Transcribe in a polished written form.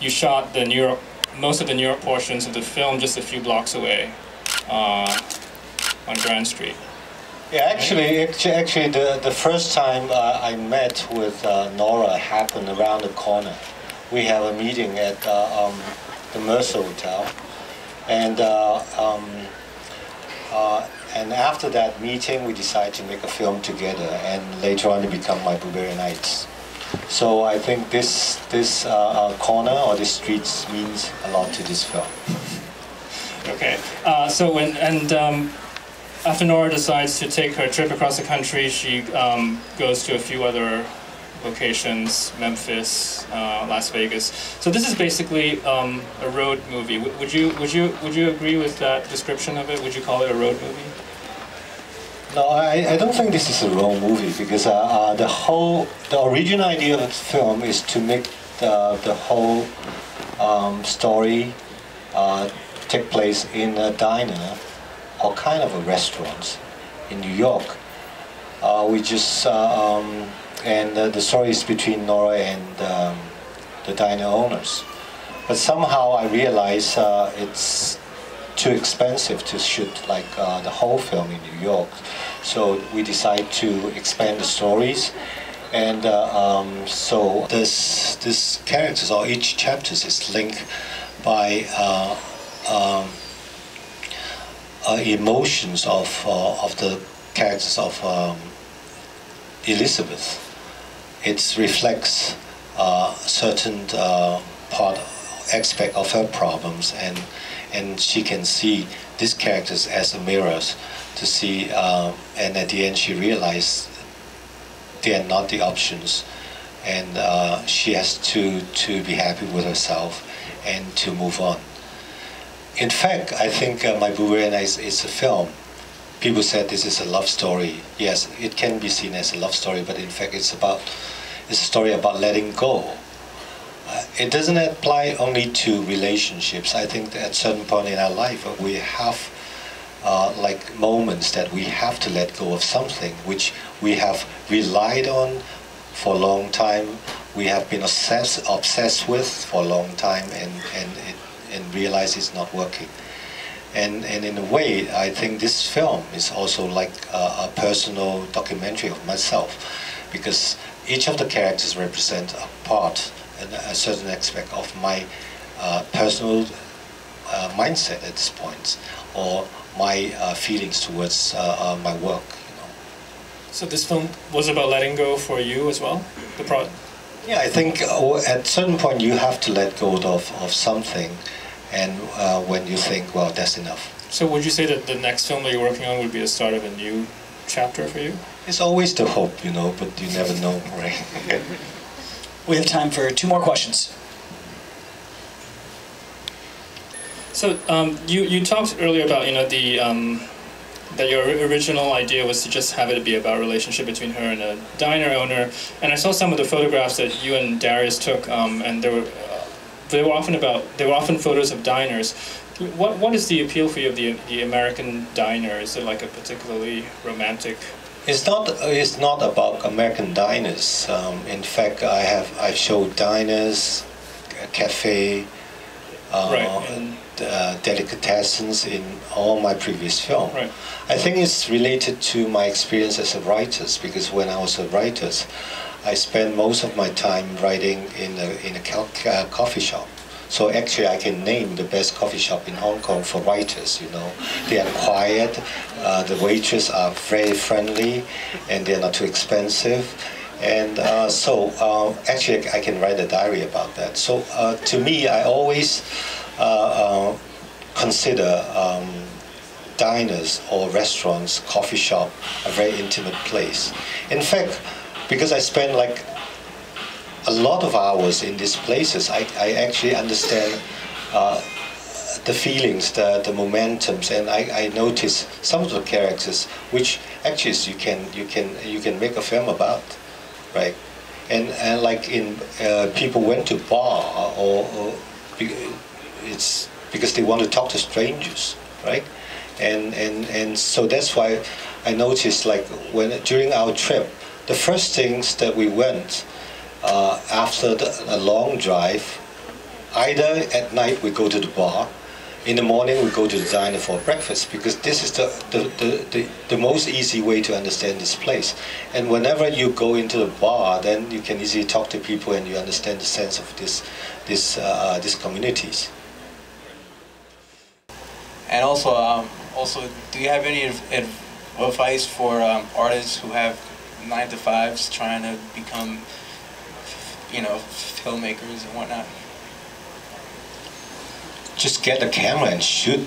you shot the New York, most of the New York portions of the film just a few blocks away on Grand Street. Yeah, actually, the first time I met with Nora happened around the corner. We have a meeting at the Mercer Hotel, and after that meeting, we decided to make a film together, and later on, it became My Blueberry Nights. So I think this corner or this streets means a lot to this film. Okay, so after Nora decides to take her trip across the country, she goes to a few other locations, Memphis, Las Vegas. So this is basically a road movie. Would you agree with that description of it? Would you call it a road movie? No, I don't think this is a road movie, because the original idea of the film is to make the whole story take place in a diner or kind of a restaurant in New York. And the story is between Nora and the diner owners. But somehow I realized it's too expensive to shoot like the whole film in New York. So we decided to expand the stories. And so this characters, or each chapter is linked by emotions of the characters of Elizabeth. It reflects certain aspect of her problems, and she can see these characters as mirrors to see, and at the end she realizes they are not the options, and she has to be happy with herself and to move on. In fact, I think My Blueberry Nights is a film. People said this is a love story. Yes, it can be seen as a love story, but in fact it's a story about letting go. It doesn't apply only to relationships. I think that at a certain point in our life we have like moments that we have to let go of something which we have relied on for a long time, we have been obsessed with for a long time, and realize it's not working. And in a way, I think this film is also like a personal documentary of myself, because each of the characters represent a part and a certain aspect of my personal mindset at this point, or my feelings towards my work. You know. So this film was about letting go for you as well? Yeah, I think at a certain point you have to let go of something, and when you think, well, that's enough. So would you say that the next film that you're working on would be the start of a new chapter for you? It's always the hope, you know, but you never know, right? We have time for 2 more questions. So you talked earlier about, you know, that your original idea was to just have it be about a relationship between her and a diner owner, and I saw some of the photographs that you and Darius took, and they were often photos of diners. What is the appeal for you of the American diner? Is it like a particularly romantic? It's not about American diners. In fact, I've showed diners, a cafe, right. Delicatessens in all my previous film. Right. I think it's related to my experience as a writer, because when I was a writer, I spent most of my time writing in a coffee shop. So actually I can name the best coffee shop in Hong Kong for writers, you know. They are quiet, the waitresses are very friendly, and they're not too expensive. And actually I can write a diary about that. So to me, I always consider diners or restaurants, coffee shop, a very intimate place. In fact, because I spend like a lot of hours in these places, I actually understand the feelings, the momentums, and I notice some of the characters, which actually you can make a film about, right? And like in people went to bar or it's because they want to talk to strangers, right? And so that's why I noticed, like during our trip, the first things that we went after a long drive, either at night we go to the bar, in the morning we go to the diner for breakfast, because this is the most easy way to understand this place. And whenever you go into the bar, then you can easily talk to people and you understand the sense of these communities. And also, do you have any advice for artists who have 9-to-5s trying to become, filmmakers and whatnot? Just get a camera and shoot